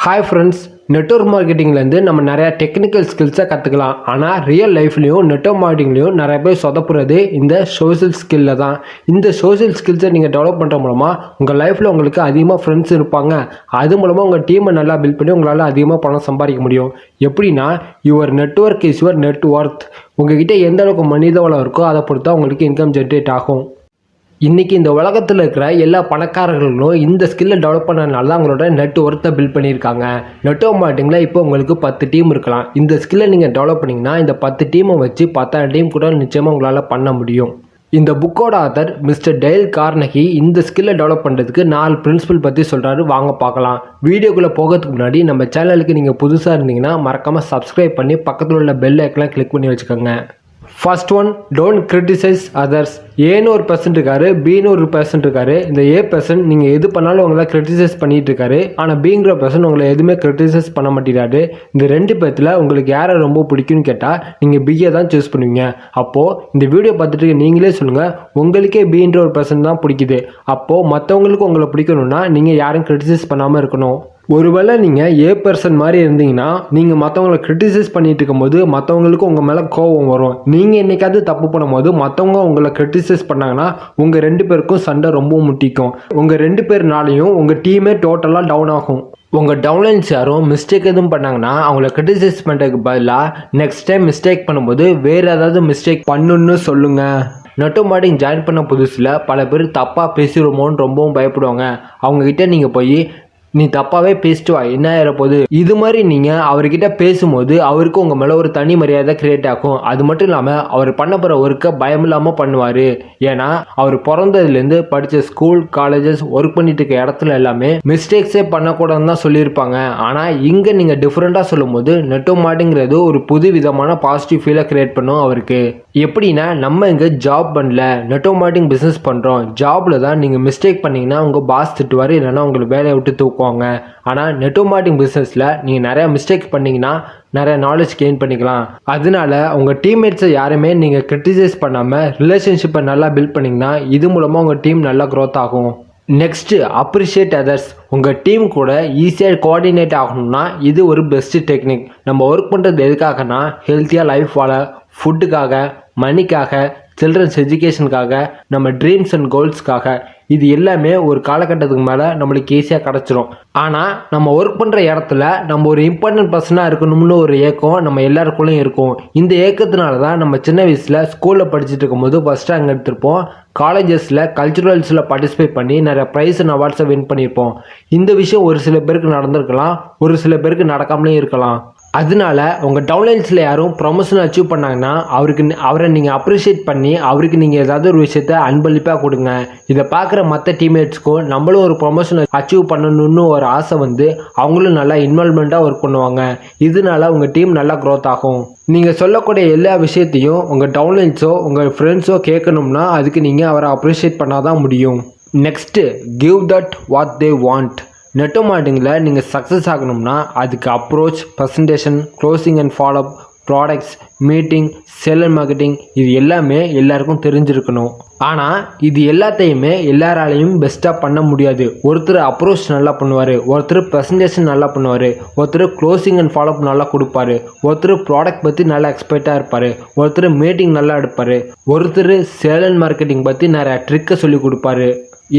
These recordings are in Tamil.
ஹாய் ஃப்ரெண்ட்ஸ், நெட்வொர்க் மார்க்கெட்டிங்லேருந்து நம்ம நிறையா டெக்னிக்கல் ஸ்கில்ஸை கற்றுக்கலாம். ஆனால் ரியல் லைஃப்லேயும் நெட்வொர்க் மார்க்கெட்டிங்லேயும் நிறைய பேர் சொதப்புறது இந்த சோஷியல் ஸ்கில்லில் தான். இந்த சோஷியல் ஸ்கில்ஸை நீங்கள் டெவலப் பண்ணுற மூலமாக உங்கள் லைஃப்பில் உங்களுக்கு அதிகமாக ஃப்ரெண்ட்ஸ் இருப்பாங்க. அது மூலமாக உங்கள் டீமை நல்லா பில்ட் பண்ணி உங்களால் அதிகமாக பணம் சம்பாதிக்க முடியும். எப்படின்னா, your network is your net worth. உங்ககிட்ட எந்த அளவுக்கு மனித வளம் இருக்கோ அதை பொறுத்தா உங்களுக்கு இன்கம் ஜென்ரேட் ஆகும். இன்றைக்கி இந்த உலகத்தில் இருக்கிற எல்லா பணக்காரர்களும் இந்த ஸ்கில்லை டெவலப் பண்ணதுனால தான் அவங்களோட நெட் ஒர்த்தை பில்ட் பண்ணியிருக்காங்க. நெட்வொர்க் மார்க்கெட்டிங்கில் இப்போ உங்களுக்கு 10 டீம் இருக்கலாம். இந்த ஸ்கில்லை நீங்கள் டெவலப் பண்ணிங்கன்னா இந்த 10 டீமை வச்சு 10,000 டீம் கூட நிச்சயமாக உங்களால் பண்ண முடியும். இந்த புக்கோட ஆத்தர் மிஸ்டர் டேல் கார்னகி இந்த ஸ்கில்லை டெவலப் பண்ணுறதுக்கு 4 பிரின்சிபல் பற்றி சொல்கிறாரு. வாங்க பார்க்கலாம். வீடியோக்குள்ளே போகிறதுக்கு முன்னாடி நம்ம சேனலுக்கு நீங்கள் புதுசாக இருந்தீங்கன்னா மறக்காமல் சப்ஸ்கிரைப் பண்ணி பக்கத்தில் உள்ள பெல் ஐக்கனை கிளிக் பண்ணி வச்சுக்கோங்க. First one, don't criticise others. ஏன்னு ஒரு பர்சன் இருக்காரு, பின்னு ஒரு பர்சன் இருக்காரு. இந்த ஏ பர்சன் நீங்கள் எது பண்ணாலும் உங்களை கிரிட்டிசைஸ் பண்ணிட்டு இருக்காரு. ஆனால் பிங்கிற பர்சன் உங்களை எதுவுமே கிரிட்டிசைஸ் பண்ண மாட்டேறாரு. இந்த 2 பேர்த்தில் உங்களுக்கு யாரை ரொம்ப பிடிக்கும்னு கேட்டால் நீங்கள் பியை தான் சூஸ் பண்ணுவீங்க. அப்போது இந்த வீடியோ பார்த்துட்டு நீங்களே சொல்லுங்கள், உங்களுக்கே பின்ற ஒரு பர்சன் தான் பிடிக்குது. அப்போது மற்றவங்களுக்கு உங்களை பிடிக்கணும்னா நீங்கள் யாரும் கிரிட்டிசைஸ் பண்ணாமல் இருக்கணும். ஒருவேளை நீங்கள் ஏ பர்சன் மாதிரி இருந்தீங்கன்னா நீங்கள் மற்றவங்களை கிரிட்டிசைஸ் பண்ணிட்டு இருக்கும்போது மற்றவங்களுக்கு உங்கள் மேலே கோபம் வரும். நீங்கள் என்னைக்காவது தப்பு பண்ணும்போது மற்றவங்க உங்களை கிரிட்டிசைஸ் பண்ணாங்கன்னா உங்கள் 2 பேருக்கும் சண்டை ரொம்ப முட்டிக்கும். உங்கள் 2 பேர்னாலையும் உங்கள் டீமே டோட்டலாக டவுன் ஆகும். உங்கள் டவுன்லைன்ஸ் யாரும் மிஸ்டேக் எதுவும் பண்ணாங்கன்னா அவங்கள கிரிட்டிசைஸ் பண்ணுறதுக்கு பதிலாக நெக்ஸ்ட் டைம் மிஸ்டேக் பண்ணும்போது வேறு ஏதாவது மிஸ்டேக் பண்ணுன்னு சொல்லுங்கள். நெட்வொர்க் மார்க்கெட்டிங் ஜாயின் பண்ண புதுசில் பல பேர் தப்பாக பேசிடுமோன்னு ரொம்பவும் பயப்படுவாங்க. அவங்கக்கிட்ட நீங்கள் போய் நீ தப்பாகவே பேசிட்டு வா, என்ன ஆகிறப்போது, இது மாதிரி நீங்கள் அவர்கிட்ட பேசும்போது அவருக்கு உங்கள் மேலே ஒரு தனி மரியாதை கிரியேட் ஆகும். அது மட்டும் இல்லாமல் அவர் பண்ண போகிற ஒர்க்கை பயம் இல்லாமல் பண்ணுவார். ஏன்னா அவர் பிறந்ததுலேருந்து படித்த ஸ்கூல், காலேஜஸ், ஒர்க் பண்ணிட்டு இருக்க இடத்துல எல்லாமே மிஸ்டேக்ஸே பண்ணக்கூடாதுன்னு தான் சொல்லியிருப்பாங்க. ஆனால் இங்கே நீங்கள் டிஃப்ரெண்ட்டாக சொல்லும் போது நெட்வொர்க் மார்க்கெட்டிங்கிறது ஒரு புது விதமான பாசிட்டிவ் ஃபீலை கிரியேட் பண்ணும் அவருக்கு. எப்படின்னா, நம்ம இங்கே ஜாப் பண்ணல, நெட்வொர்க் மார்க்கெட்டிங் பிஸ்னஸ் பண்ணுறோம். ஜாபில் தான் நீங்கள் மிஸ்டேக் பண்ணிங்கன்னா உங்கள் பாஸ் திட்டுவார், இல்லைன்னா உங்களுக்கு வேலையை விட்டு தூக்குவாங்க. ஆனால் நெட்வொர்க் மார்க்கெட்டிங் பிஸ்னஸில் நீங்கள் நிறையா மிஸ்டேக் பண்ணிங்கன்னா நிறைய நாலேஜ் கெயின் பண்ணிக்கலாம். அதனால உங்கள் டீம்மேட்ஸை யாருமே நீங்கள் கிரிட்டிசைஸ் பண்ணாமல் ரிலேஷன்ஷிப்பை நல்லா பில்ட் பண்ணிங்கன்னா இது மூலமாக உங்கள் டீம் நல்லா க்ரோத் ஆகும். Next, appreciate others. உங்கள் டீம் கூட ஈஸியாக கோஆர்டினேட் ஆகணும்னா இது ஒரு பெஸ்ட்டு டெக்னிக். நம்ம ஒர்க் பண்ணுறது எதுக்காகனா ஹெல்த்தியாக லைஃப் வாழ, ஃபுட்டுக்காக, மணிக்காக, சில்ட்ரன்ஸ் எஜுகேஷனுக்காக, நம்ம ட்ரீம்ஸ் அண்ட் கோல்ஸ்க்காக. இது எல்லாமே ஒரு காலகட்டத்துக்கு மேலே நம்மளுக்கு ஈஸியாக கிடச்சிரும். ஆனால் நம்ம ஒர்க் பண்ணுற இடத்துல நம்ம ஒரு இம்பார்ட்டன்ட் பர்சனாக இருக்கணும்னு ஒரு ஏக்கம் நம்ம எல்லாருக்குள்ளேயும் இருக்கும். இந்த ஏக்கத்தினால தான் நம்ம சின்ன வயசில் ஸ்கூலில் படிச்சுட்டு இருக்கும்போது ஃபஸ்ட் ரேங்க் எடுத்திருப்போம். காலேஜஸில் கல்ச்சுரல்ஸில் பார்ட்டிசிபேட் பண்ணி நிறைய ப்ரைஸ் அண்ட் அவார்ட்ஸை வின் பண்ணியிருப்போம். இந்த விஷயம் ஒரு சில பேருக்கு நடந்திருக்கலாம், ஒரு சில பேருக்கு நடக்காமலே இருக்கலாம். அதனால உங்கள் டவுன்லைன்ஸில் யாரும் ப்ரொமோஷன் அச்சீவ் பண்ணாங்கன்னா அவரை நீங்கள் அப்ரிஷியேட் பண்ணி அவருக்கு நீங்கள் ஏதாவது ஒரு விஷயத்த அன்பளிப்பாக கொடுங்க. இதை பார்க்குற மற்ற டீம்மேட்ஸ்க்கும் நம்மளும் ஒரு ப்ரொமோஷன் அச்சீவ் பண்ணணும்னு ஒரு ஆசை வந்து அவங்களும் நல்லா இன்வால்மெண்ட்டாக ஒர்க் பண்ணுவாங்க. இதனால உங்கள் டீம் நல்லா க்ரோத் ஆகும். நீங்கள் சொல்லக்கூடிய எல்லா விஷயத்தையும் உங்கள் டவுன்லைன்ஸோ உங்கள் ஃப்ரெண்ட்ஸோ கேட்கணும்னா அதுக்கு நீங்கள் அவரை அப்ரிஷியேட் பண்ணால் தான் முடியும். Next, give that what they want. Network மார்க்கெட்டிங்கில் நீங்கள் சக்ஸஸ் ஆகணும்னா அதுக்கு approach, presentation, closing and follow up, products, meeting, sale and marketing, இது எல்லாமே எல்லாருக்கும் தெரிஞ்சிருக்கணும். ஆனால் இது எல்லாத்தையுமே எல்லாராலையும் பெஸ்ட்டாக பண்ண முடியாது. ஒருத்தர் அப்ரோச் நல்லா பண்ணுவார், ஒருத்தர் ப்ரெசன்டேஷன் நல்லா பண்ணுவார், ஒருத்தர் க்ளோசிங் அண்ட் ஃபாலோஅப் நல்லா கொடுப்பாரு, ஒருத்தர் ப்ராடக்ட் பற்றி நல்லா எக்ஸ்பர்ட்டாக இருப்பார், ஒருத்தர் மீட்டிங் நல்லா எடுப்பார், ஒருத்தர் சேல் அண்ட் மார்க்கெட்டிங் பற்றி நிறையா ட்ரிக்கை சொல்லி கொடுப்பாரு.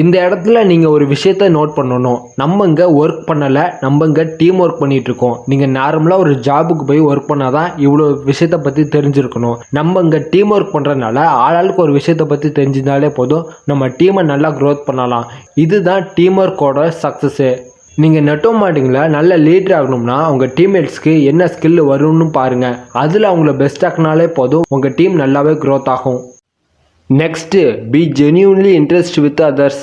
இந்த இடத்துல நீங்கள் ஒரு விஷயத்த நோட் பண்ணணும். நம்ம இங்கே ஒர்க் பண்ணலை, நம்ம இங்கே டீம் ஒர்க் பண்ணிகிட்ருக்கோம். நீங்கள் நார்மலாக ஒரு ஜாபுக்கு போய் ஒர்க் பண்ணால் தான் இவ்வளோ விஷயத்தை பற்றி தெரிஞ்சிருக்கணும். நம்ம இங்கே டீம் ஒர்க் பண்ணுறதுனால ஆளாளுக்கு ஒரு விஷயத்தை பற்றி தெரிஞ்சிருந்தாலே போதும், நம்ம டீமை நல்லா க்ரோத் பண்ணலாம். இதுதான் டீம் ஒர்க்கோட சக்ஸஸ்ஸு. நீங்கள் நெட்வொர்க் மார்க்கெட்டிங்கில் நல்ல லீடர் ஆகணும்னா உங்கள் டீம்மேட்ஸ்க்கு என்ன ஸ்கில் வரும்னு பாருங்கள். அதில் அவங்கள பெஸ்ட் ஆக்கினாலே போதும், உங்கள் டீம் நல்லாவே க்ரோத் ஆகும். Next, be genuinely interest with others.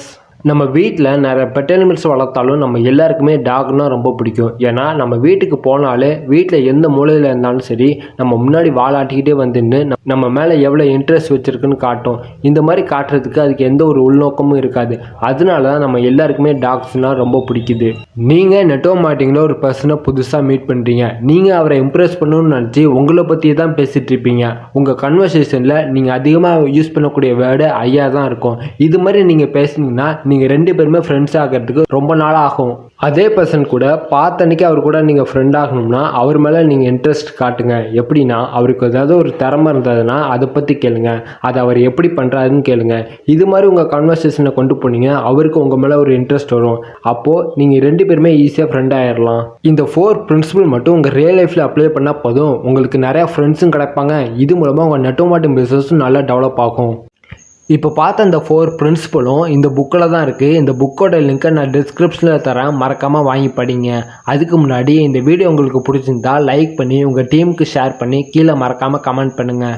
நம்ம வீட்டில் நிறைய பெட் அனிமல்ஸ் வளர்த்தாலும் நம்ம எல்லாருக்குமே டாக்னா ரொம்ப பிடிக்கும். ஏன்னா நம்ம வீட்டுக்கு போனாலே வீட்டில் எந்த மூலையில் இருந்தாலும் சரி நம்ம முன்னாடி வாலாட்டிக்கிட்டே வந்துன்னு நம்ம மேலே எவ்வளோ இன்ட்ரெஸ்ட் வச்சுருக்குன்னு காட்டும். இந்த மாதிரி காட்டுறதுக்கு அதுக்கு எந்த ஒரு உள்நோக்கமும் இருக்காது. அதனால தான் நம்ம எல்லாருக்குமே டாக்ஸ்னால் ரொம்ப பிடிக்குது. நீங்கள் நெட்வொர்க் மார்க்கெட்டிங்கில் ஒரு பர்சனை புதுசாக மீட் பண்ணுறீங்க. நீங்கள் அவரை இம்ப்ரெஸ் பண்ணணும்னு நினச்சி உங்களை பற்றி தான் பேசிகிட்டு இருப்பீங்க. உங்கள் கன்வர்சேஷனில் நீங்கள் அதிகமாக யூஸ் பண்ணக்கூடிய வேர்டு ஐயா தான் இருக்கும். இது மாதிரி நீங்கள் பேசுனீங்கன்னா நீங்கள் 2 பேருமே ஃப்ரெண்ட்ஸ் ஆகிறதுக்கு ரொம்ப நாள் ஆகும். அதே பர்சன் கூட பார்த்தன்னைக்கு அவர் கூட நீங்கள் ஃப்ரெண்ட் ஆகணும்னா அவர் மேலே நீங்கள் இன்ட்ரெஸ்ட் காட்டுங்க. எப்படின்னா அவருக்கு ஏதாவது ஒரு திறமை இருந்ததுன்னா அதை பற்றி கேளுங்க, அதை அவர் எப்படி பண்ணுறாருன்னு கேளுங்க. இது மாதிரி உங்கள் கன்வர்சேஷனை கொண்டு போனீங்க அவருக்கு உங்கள் மேலே ஒரு இன்ட்ரெஸ்ட் வரும். அப்போது நீங்கள் 2 பேருமே ஈஸியாக ஃப்ரெண்ட் ஆகிடலாம். இந்த 4 பிரின்சிபல் மட்டும் உங்கள் ரியல் லைஃப்பில் அப்ளை பண்ணால் போதும், உங்களுக்கு நிறையா ஃப்ரெண்ட்ஸும் கிடைப்பாங்க. இது மூலமாக உங்கள் நெட்வொர்க் மார்க்கெட்டிங் பிஸ்னஸும் நல்லா டெவலப் ஆகும். இப்போ பார்த்த இந்த 4 பிரின்சிபலும் இந்த புக்கில் தான் இருக்குது. இந்த புக்கோட லிங்க்கை நான் டிஸ்கிரிப்ஷனில் தரேன், மறக்காமல் வாங்கி படிங்க. அதுக்கு முன்னாடி இந்த வீடியோ உங்களுக்கு பிடிச்சிருந்தா லைக் பண்ணி உங்கள் டீமுக்கு ஷேர் பண்ணி கீழே மறக்காமல் கமெண்ட் பண்ணுங்கள்.